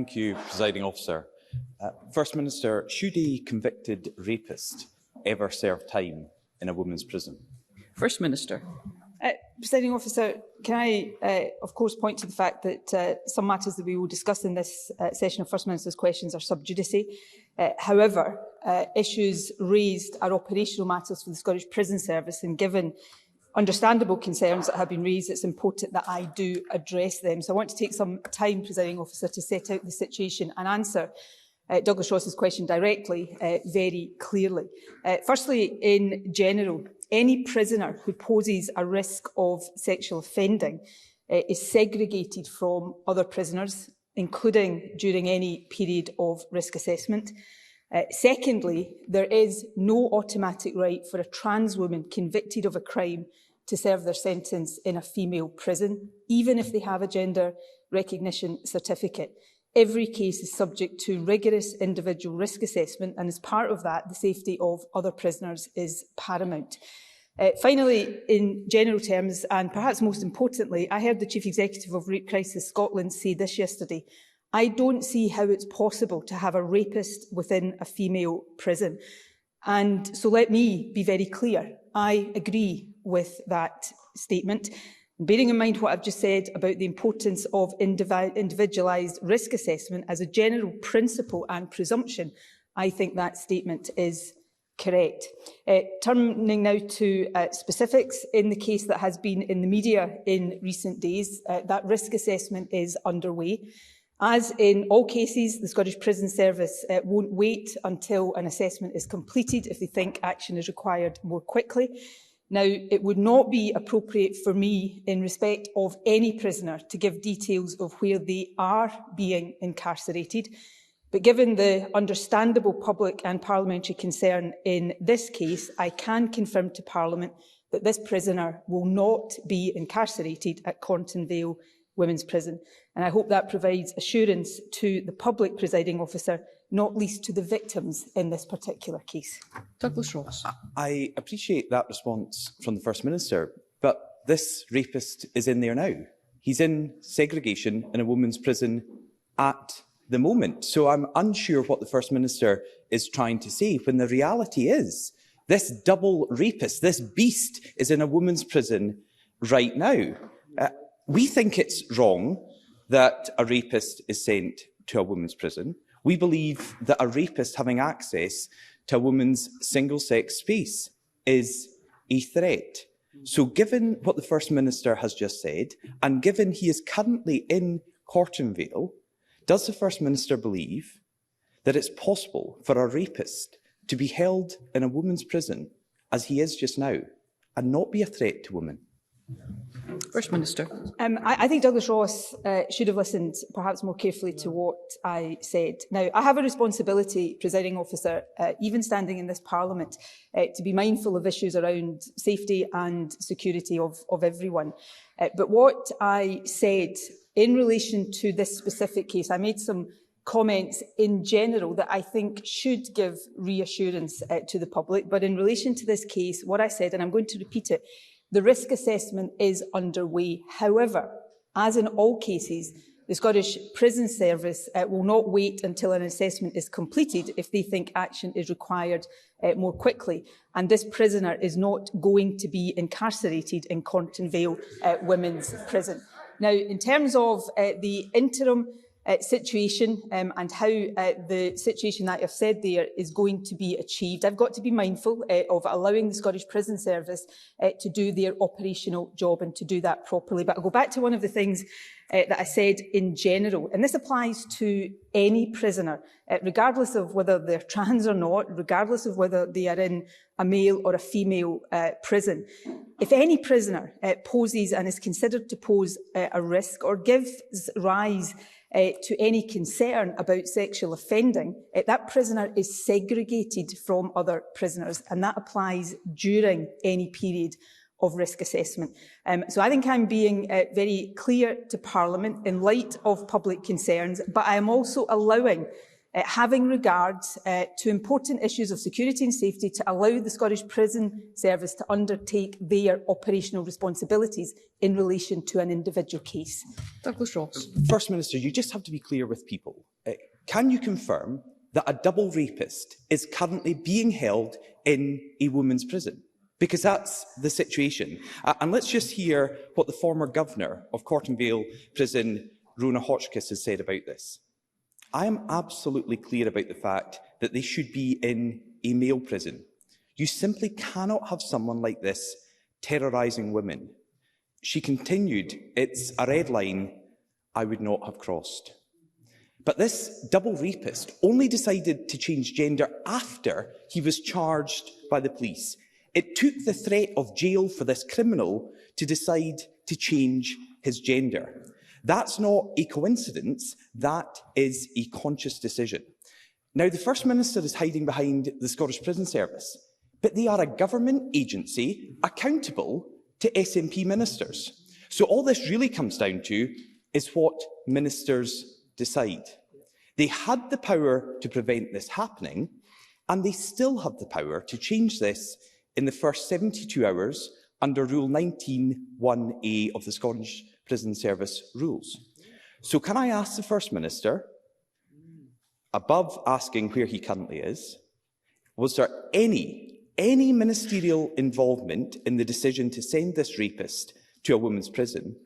Thank you, Presiding Officer. First Minister, should a convicted rapist ever serve time in a women's prison? First Minister. Presiding Officer, can I, of course, point to the fact that some matters that we will discuss in this session of First Minister's questions are sub judice. However, issues raised are operational matters for the Scottish Prison Service, and given understandable concerns that have been raised, it's important that I do address them. So I want to take some time, Presiding Officer, to set out the situation and answer Douglas Ross's question directly, very clearly. Firstly, in general, any prisoner who poses a risk of sexual offending is segregated from other prisoners, including during any period of risk assessment. Secondly, there is no automatic right for a trans woman convicted of a crime to serve their sentence in a female prison, even if they have a gender recognition certificate. Every case is subject to rigorous individual risk assessment, and as part of that, the safety of other prisoners is paramount. Finally, in general terms, and perhaps most importantly, I heard the Chief Executive of Rape Crisis Scotland say this yesterday: I don't see how it's possible to have a rapist within a female prison. And so let me be very clear. I agree with that statement. Bearing in mind what I've just said about the importance of individualised risk assessment as a general principle and presumption, I think that statement is correct. Turning now to specifics, in the case that has been in the media in recent days, that risk assessment is underway. As in all cases, the Scottish Prison Service won't wait until an assessment is completed if they think action is required more quickly. Now, it would not be appropriate for me, in respect of any prisoner, to give details of where they are being incarcerated. But given the understandable public and parliamentary concern in this case, I can confirm to Parliament that this prisoner will not be incarcerated at Cornton Vale Women's Prison. And I hope that provides assurance to the public, Presiding Officer, not least to the victims in this particular case. Douglas Ross. I appreciate that response from the First Minister, but this rapist is in there now. He's in segregation in a women's prison at the moment. So I'm unsure what the First Minister is trying to say, when the reality is this double rapist, this beast, is in a women's prison right now. We think it's wrong that a rapist is sent to a women's prison. We believe that a rapist having access to a woman's single-sex space is a threat. So given what the First Minister has just said, and given he is currently in Cornton Vale, does the First Minister believe that it's possible for a rapist to be held in a women's prison, as he is just now, and not be a threat to women? First Minister. I think Douglas Ross should have listened perhaps more carefully to what I said. Now, I have a responsibility, Presiding Officer, even standing in this Parliament, to be mindful of issues around safety and security of everyone. But what I said in relation to this specific case, I made some comments in general that I think should give reassurance to the public. But in relation to this case, what I said, and I'm going to repeat it, the risk assessment is underway. However, as in all cases, the Scottish Prison Service will not wait until an assessment is completed if they think action is required more quickly. And this prisoner is not going to be incarcerated in Cornton Vale Women's Prison. Now, in terms of the interim situation and how the situation that I've said there is going to be achieved, I've got to be mindful of allowing the Scottish Prison Service to do their operational job and to do that properly. But I'll go back to one of the things that I said in general, and this applies to any prisoner, regardless of whether they're trans or not, regardless of whether they are in a male or a female prison. If any prisoner poses and is considered to pose a risk or gives rise to any concern about sexual offending, that prisoner is segregated from other prisoners, and that applies during any period of risk assessment. So I think I'm being very clear to Parliament in light of public concerns, but I am also allowing, having regard to important issues of security and safety, to allow the Scottish Prison Service to undertake their operational responsibilities in relation to an individual case. Douglas Ross. First Minister, you just have to be clear with people. can you confirm that a double rapist is currently being held in a women's prison? Because that's the situation. And let's just hear what the former governor of Corton Vale Prison, Rona Hotchkiss, has said about this. I am absolutely clear about the fact that they should be in a male prison. You simply cannot have someone like this terrorising women. She continued, "It's a red line I would not have crossed." But this double rapist only decided to change gender after he was charged by the police. It took the threat of jail for this criminal to decide to change his gender. That's not a coincidence, that is a conscious decision. Now, the First Minister is hiding behind the Scottish Prison Service, but they are a government agency accountable to SNP ministers. So all this really comes down to is what ministers decide. They had the power to prevent this happening, and they still have the power to change this in the first 72 hours under Rule 19(1)A of the Scottish Prison Service rules. So can I ask the First Minister, above asking where he currently is, was there any ministerial involvement in the decision to send this rapist to a women's prison?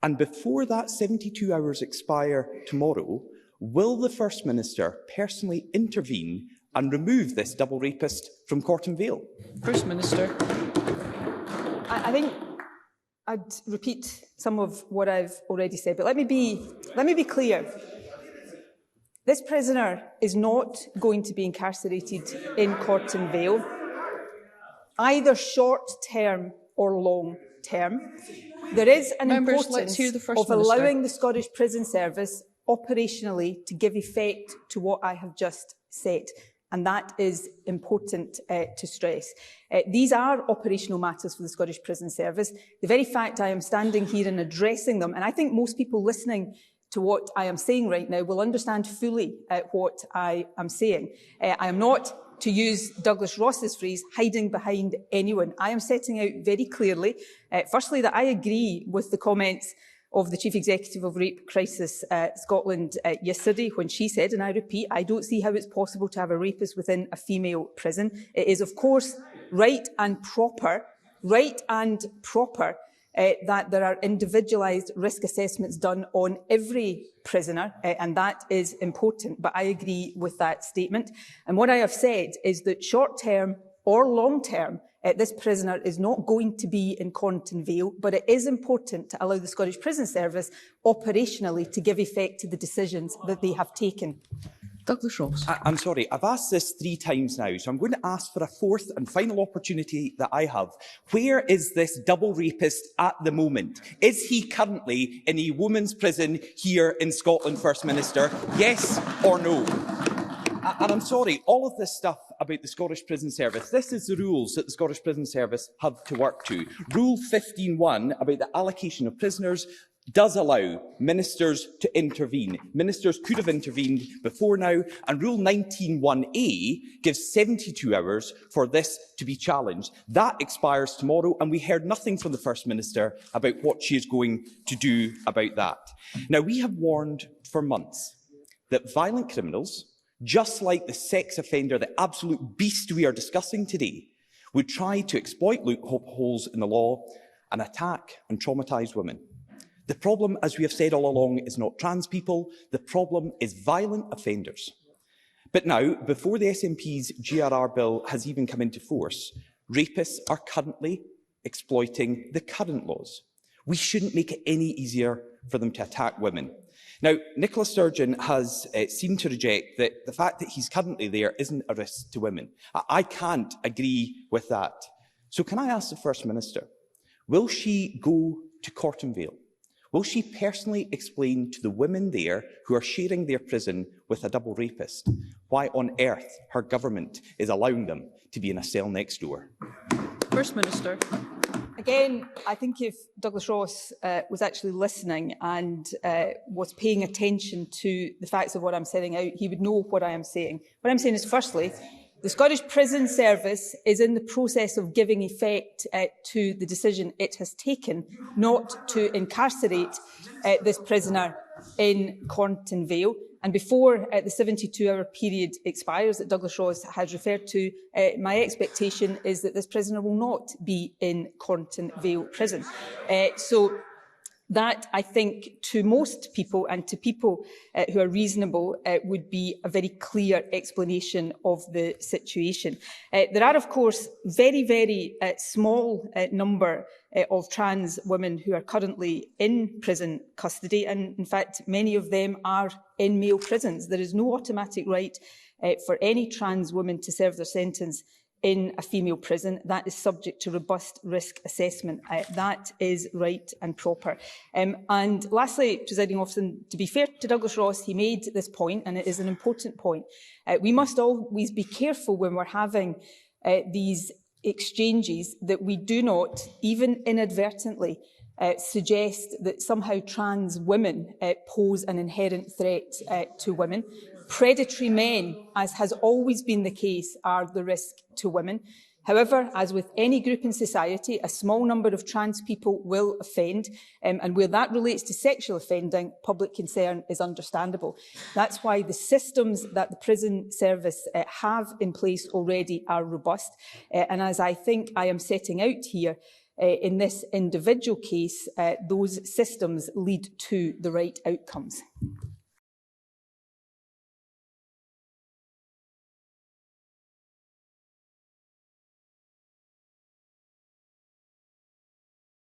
And before that 72 hours expire tomorrow, will the First Minister personally intervene and remove this double rapist from Corton Vale? First Minister. I think I'd repeat some of what I've already said, but let me be clear. This prisoner is not going to be incarcerated in Corton Vale, either short-term or long-term. There is an importance of allowing the Scottish Prison Service operationally to give effect to what I have just said. And that is important to stress. These are operational matters for the Scottish Prison Service. The very fact I am standing here and addressing them, and I think most people listening to what I am saying right now will understand fully what I am saying. I am not, to use Douglas Ross's phrase, hiding behind anyone. I am setting out very clearly, firstly, that I agree with the comments of the Chief Executive of Rape Crisis Scotland yesterday when she said, and I repeat, I don't see how it's possible to have a rapist within a female prison. It is, of course, right and proper that there are individualised risk assessments done on every prisoner, and that is important. But I agree with that statement. And what I have said is that short-term or long-term, this prisoner is not going to be in Corton Vale, but it is important to allow the Scottish Prison Service operationally to give effect to the decisions that they have taken. Douglas Ross. I'm sorry, I've asked this 3 times now, so I'm going to ask for a 4th and final opportunity that I have. Where is this double rapist at the moment? Is he currently in a women's prison here in Scotland, First Minister? Yes or no? And I'm sorry, all of this stuff about the Scottish Prison Service, this is the rules that the Scottish Prison Service have to work to. Rule 15(1) about the allocation of prisoners does allow ministers to intervene. Ministers could have intervened before now, and Rule 19(1)A gives 72 hours for this to be challenged. That expires tomorrow, and we heard nothing from the First Minister about what she is going to do about that. Now, we have warned for months that violent criminals, just like the sex offender, the absolute beast we are discussing today, would try to exploit loopholes in the law and attack and traumatise women. The problem, as we have said all along, is not trans people. The problem is violent offenders. But now, before the SNP's GRR bill has even come into force, rapists are currently exploiting the current laws. We shouldn't make it any easier for them to attack women. Now, Nicola Sturgeon has seemed to reject that the fact that he's currently there isn't a risk to women. I can't agree with that. So can I ask the First Minister, will she go to Corton Vale? Will she personally explain to the women there who are sharing their prison with a double rapist why on earth her government is allowing them to be in a cell next door? First Minister. Again, I think if Douglas Ross was actually listening and was paying attention to the facts of what I'm setting out, he would know what I am saying. What I'm saying is, firstly, the Scottish Prison Service is in the process of giving effect to the decision it has taken not to incarcerate this prisoner in Corton Vale. And before the 72-hour period expires that Douglas Ross has referred to, my expectation is that this prisoner will not be in Cornton Vale Prison. So that, I think, to most people and to people who are reasonable, would be a very clear explanation of the situation. There are, of course, very small number of trans women who are currently in prison custody, and in fact, many of them are in male prisons. There is no automatic right for any trans woman to serve their sentence in a female prison. That is subject to robust risk assessment. That is right and proper. And lastly, Presiding Officer, to be fair to Douglas Ross, he made this point, and it is an important point. We must always be careful when we're having these exchanges that we do not, even inadvertently, suggest that somehow trans women pose an inherent threat to women. Predatory men, as has always been the case, are the risk to women. However, as with any group in society, a small number of trans people will offend, and where that relates to sexual offending, public concern is understandable. That's why the systems that the prison service have in place already are robust, and as I think I am setting out here, in this individual case, those systems lead to the right outcomes.